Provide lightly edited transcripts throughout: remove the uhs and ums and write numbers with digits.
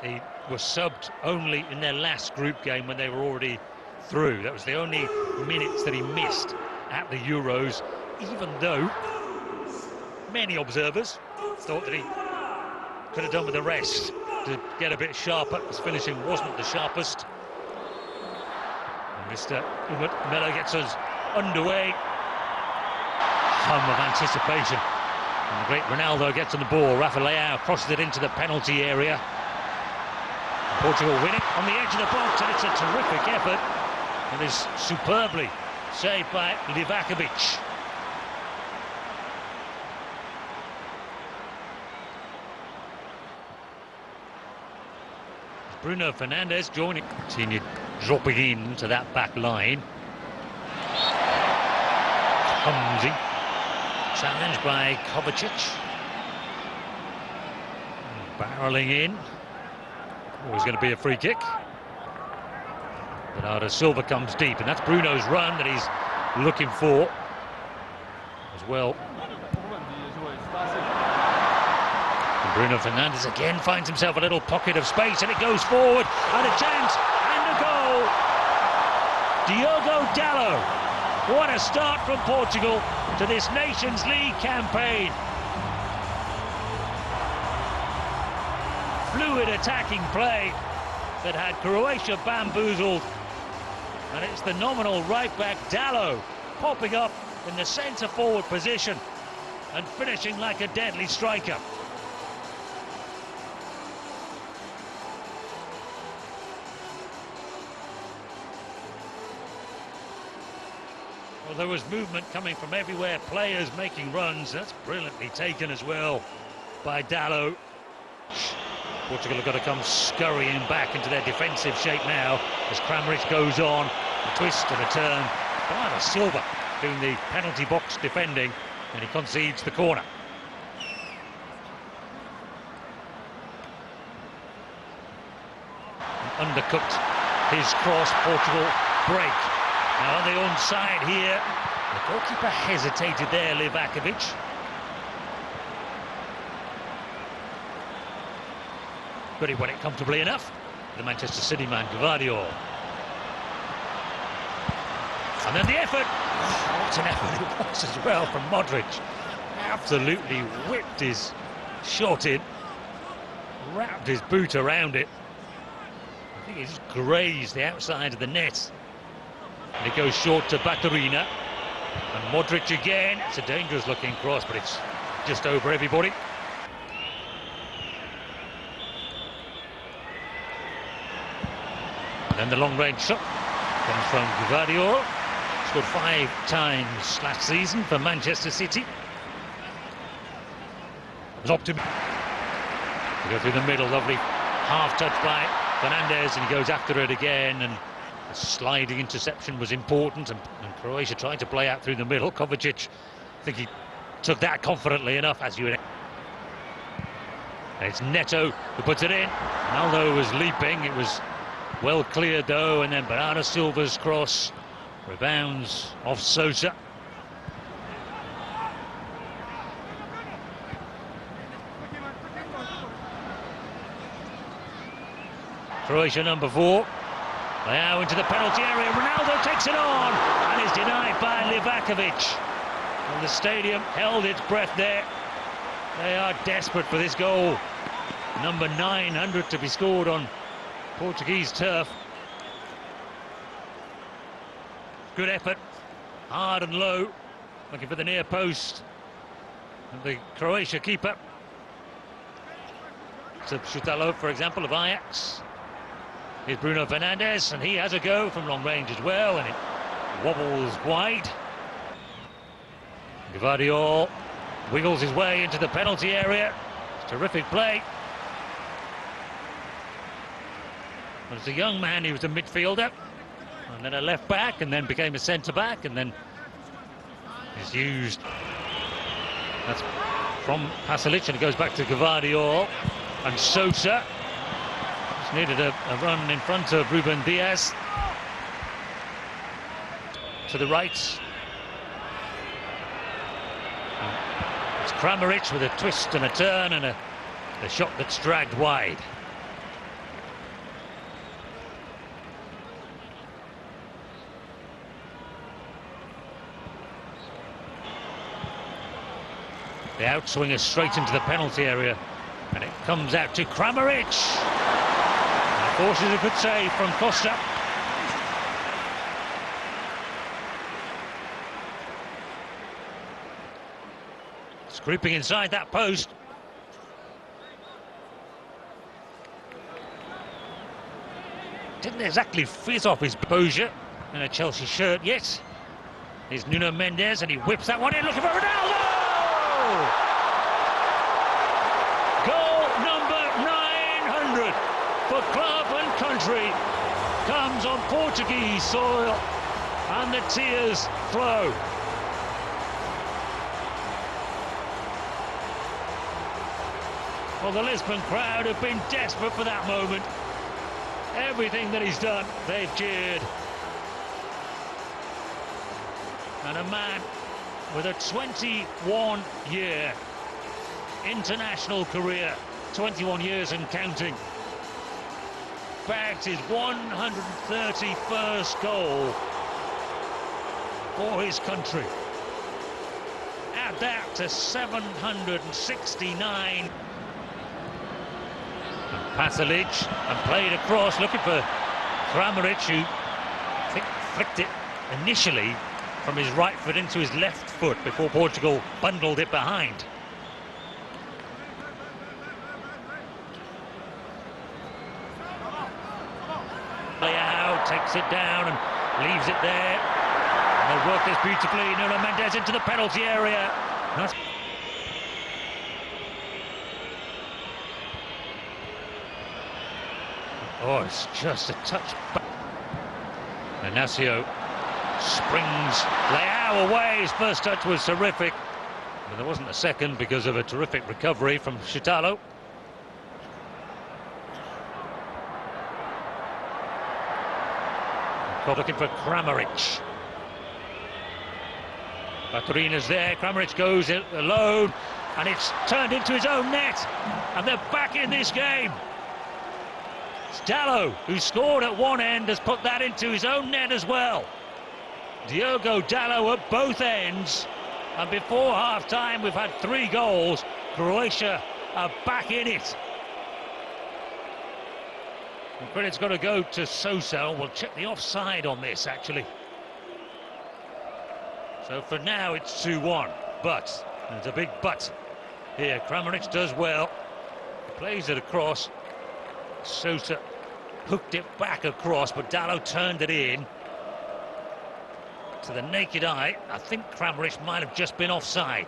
He was subbed only in their last group game when they were already through. That was the only minutes that he missed at the Euros, even though many observers thought that he could have done with the rest to get a bit sharper. His finishing wasn't the sharpest. And Mr. Melo gets us underway. Hum of anticipation. And the great Ronaldo gets on the ball. Rafael crosses it into the penalty area. Portugal winning on the edge of the box, and it's a terrific effort. It is superbly saved by Livakovic. Bruno Fernandes joining. Continue dropping into that back line. Clumsy. Challenged by Kovacic. Barreling in. Always going to be a free kick. Bernardo Silva comes deep, and that's Bruno's run that he's looking for as well. And Bruno Fernandes again finds himself a little pocket of space, and it goes forward, and a chance, and a goal. Diogo Dalot. What a start from Portugal to this Nations League campaign. Fluid attacking play that had Croatia bamboozled, and it's the nominal right-back Dalot popping up in the centre-forward position and finishing like a deadly striker. Well, there was movement coming from everywhere, players making runs. That's brilliantly taken as well by Dalot. Portugal have got to come scurrying back into their defensive shape now as Kramaric goes on, a twist and a turn. Bernardo Silva doing the penalty box defending, and he concedes the corner. And undercooked his cross, Portugal break. Now on the onside here, the goalkeeper hesitated there, Livakovic. But he won it comfortably enough. The Manchester City man, Gvardiol. And then the effort. What an effort it was as well from Modric. Absolutely whipped his shot in. Wrapped his boot around it. I think he just grazed the outside of the net. And it goes short to Baturina. And Modric again. It's a dangerous looking cross, but it's just over everybody. And then the long-range shot comes from Gvardiol. Scored 5 times last season for Manchester City. It was optimistic. To go through the middle, lovely half-touch by Fernandes, and he goes after it again, and the sliding interception was important, and Croatia tried to play out through the middle. Kovacic, I think he took that confidently enough, as you would. And it's Neto who puts it in. Ronaldo was leaping, it was well cleared though, and then Bernardo Silva's cross rebounds off Sosa. Croatia number 4. Leao into the penalty area. Ronaldo takes it on and is denied by Livakovic. And the stadium held its breath there. They are desperate for this goal. Number 900 to be scored on Portuguese turf. Good effort, hard and low, looking for the near post of the Croatia keeper. So Šutalo, for example, of Ajax. Here's Bruno Fernandes, and he has a go from long range as well, and it wobbles wide. Gvardiol wiggles his way into the penalty area. It's terrific play. As a young man, he was a midfielder, and then a left back, and then became a centre back, and then is used. That's from Pasalic, and it goes back to Gvardiol and Sosa. Just needed a run in front of Ruben Diaz. To the right. It's Kramaric with a twist and a turn and a shot that's dragged wide. The outswinger straight into the penalty area, and it comes out to Kramaric. And forces a good save from Costa. It's creeping inside that post. Didn't exactly fizz off his posure in a Chelsea shirt yet. Here's Nuno Mendes, and he whips that one in, looking for Ronaldo! Goal number 900 for club and country comes on Portuguese soil, and the tears flow. Well, the Lisbon crowd have been desperate for that moment. Everything that he's done, they've cheered. And a man with a 21-year international career, 21 years and counting, bagged his 131st goal for his country. Add that to 769. Pasalic, and played across, looking for Kramaric, who I think flicked it initially from his right foot into his left foot before Portugal bundled it behind. Leao takes it down and leaves it there. And they'll work this beautifully. Nuno Mendes into the penalty area. Oh, it's just a touch. Inacio springs Leao away. His first touch was terrific, but there wasn't a second because of a terrific recovery from Chitalo. Looking for Kramaric. Baturina's there. Kramaric goes alone, and it's turned into his own net, and they're back in this game. Dalot, who scored at one end, has put that into his own net as well. Diogo Dalot at both ends, and before half-time we've had 3 goals. Croatia are back in it. And credit's got to go to Sosa. We'll check the offside on this, actually. So for now it's 2-1, but there's a big but here. Kramaric does well, plays it across. Sosa hooked it back across, but Dalot turned it in. To the naked eye, I think Kramaric might have just been offside.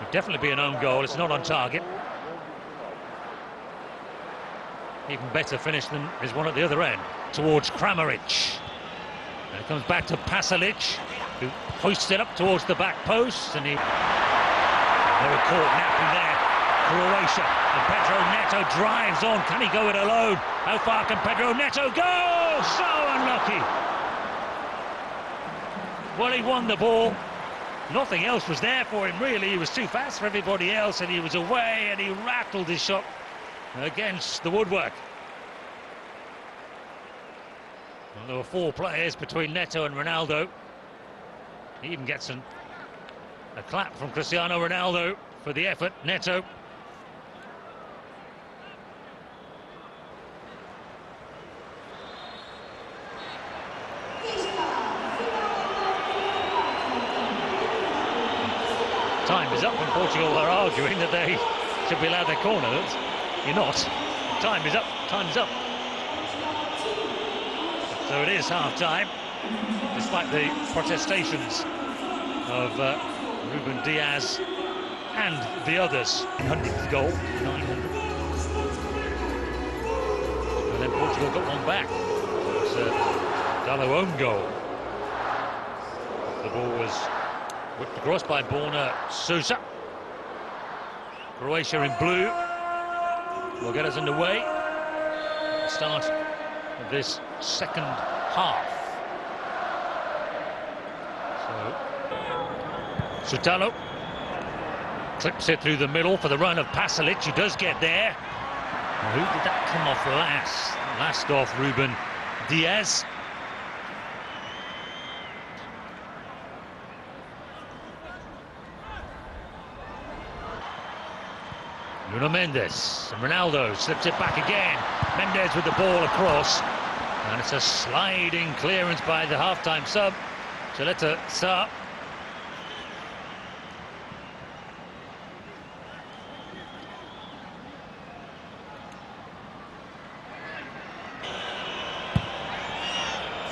Would definitely be an own goal. It's not on target. Even better finish than his one at the other end. Towards Kramaric. And it comes back to Pasalic, who hoists it up towards the back post, and they were caught napping there. Croatia, and Pedro Neto drives on. Can he go it alone? How far can Pedro Neto go? So unlucky. Well, he won the ball. Nothing else was there for him, really. He was too fast for everybody else, and he was away, and he rattled his shot against the woodwork. Well, there were 4 players between Neto and Ronaldo. He even gets a clap from Cristiano Ronaldo for the effort. Neto. Time is up, and Portugal are arguing that they should be allowed their corner. You're not. Time is up. Time's up. So it is half-time, despite the protestations of Ruben Diaz and the others. 100th goal, 900. And then Portugal got one back. It was Dalot's own goal. The ball was whipped across by Borna Sosa. Croatia in blue will get us underway at the start of this second half. So Chitalo clips it through the middle for the run of Pasalic, who does get there. Now, who did that come off last? Last off Ruben Diaz. Nuno Mendes, and Ronaldo slips it back again. Mendes with the ball across, and it's a sliding clearance by the half-time sub. Chaleta Sarr.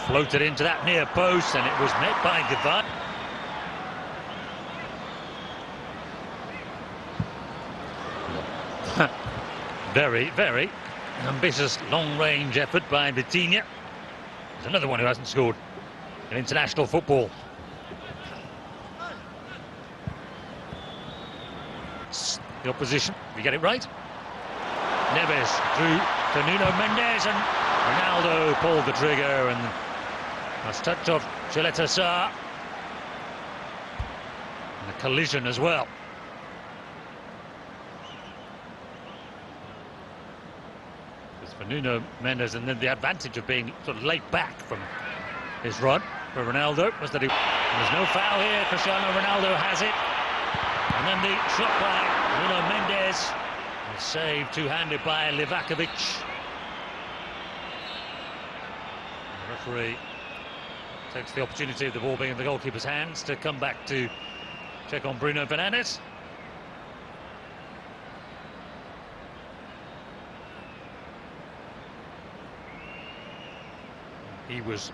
Floated into that near post, and it was met by Gavan. Very, very ambitious long-range effort by Vitinha. There's another one who hasn't scored in international football. It's the opposition, if you get it right. Neves through to Nuno Mendes, and Ronaldo pulled the trigger, and that's touch off Chaleta Sarr. And a collision as well. For Nuno Mendes, and then the advantage of being sort of laid back from his run for Ronaldo was that there's no foul here. Cristiano Ronaldo has it, and then the shot by Nuno Mendes, and saved two-handed by Livakovic. The referee takes the opportunity of the ball being in the goalkeeper's hands to come back to check on Bruno Fernandes. He was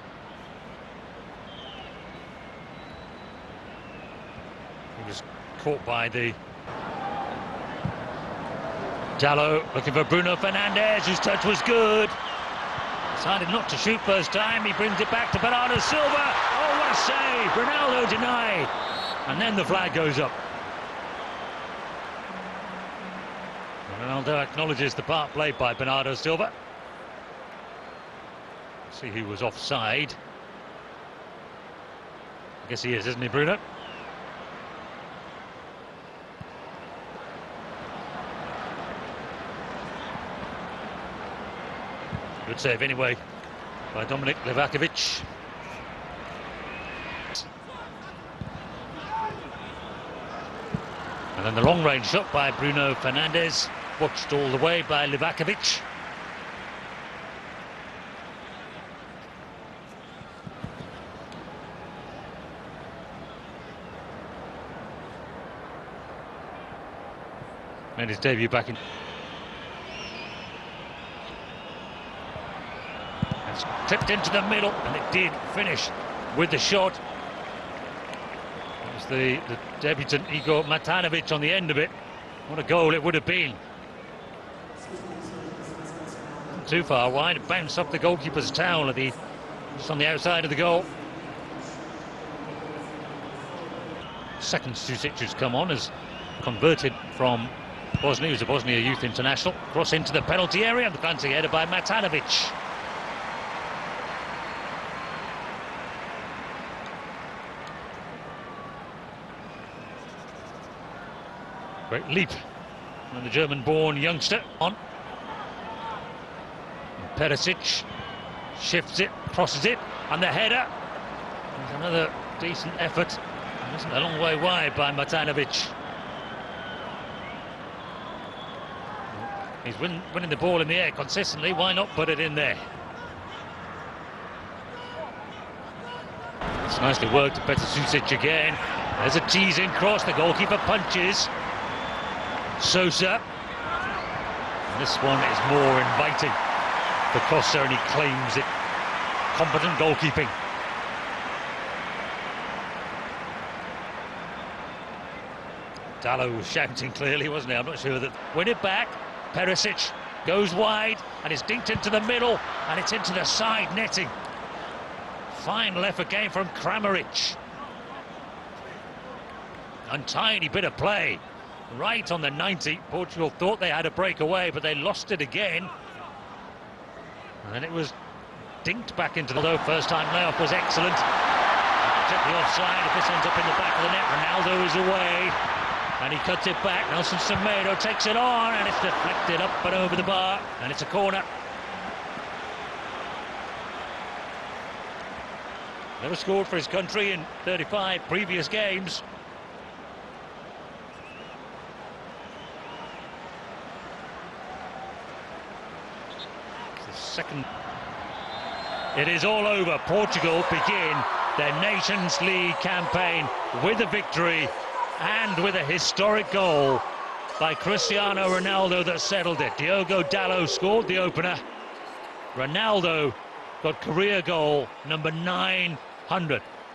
caught by the Dallo, looking for Bruno Fernandes, whose touch was good. Decided not to shoot first time. He brings it back to Bernardo Silva. Oh, what a save! Ronaldo denied, and then the flag goes up. Ronaldo acknowledges the part played by Bernardo Silva. See who was offside. I guess he is, isn't he, Bruno? Good save anyway by Dominic Livakovic. And then the long-range shot by Bruno Fernandes, watched all the way by Livakovic. Made his debut back in. It's tipped into the middle, and it did finish with the shot. It was the debutant Igor Matanovic on the end of it. What a goal it would have been. Not too far wide, it bounced off the goalkeeper's towel just on the outside of the goal. Second Susic, who's come on, has converted from Bosnia, who's a Bosnia youth international. Cross into the penalty area, and the glancing header by Matanovic. Great leap from the German-born youngster on. And Perisic shifts it, crosses it, and the header. There's another decent effort. It wasn't a long way wide by Matanovic. He's winning the ball in the air consistently. Why not put it in there? It's nicely worked. Petar Susic again. There's a teasing cross. The goalkeeper punches. Sosa. And this one is more inviting for Costa, and he claims it. Competent goalkeeping. Dallo was shouting clearly, wasn't he? I'm not sure that. Win it back. Perisic goes wide, and it's dinked into the middle, and it's into the side netting. Final effort game from Kramaric. Untidy bit of play. Right on the 90, Portugal thought they had a breakaway, but they lost it again. And then it was dinked back into the... Although first-time layoff was excellent. Check the offside. If this ends up in the back of the net, Ronaldo is away. And he cuts it back. Nelson Semedo takes it on, and it's deflected up and over the bar, and it's a corner. Never scored for his country in 35 previous games. second. It is all over. Portugal begin their Nations League campaign with a victory and with a historic goal by Cristiano Ronaldo that settled it. Diogo Dalot scored the opener. Ronaldo got career goal number 900.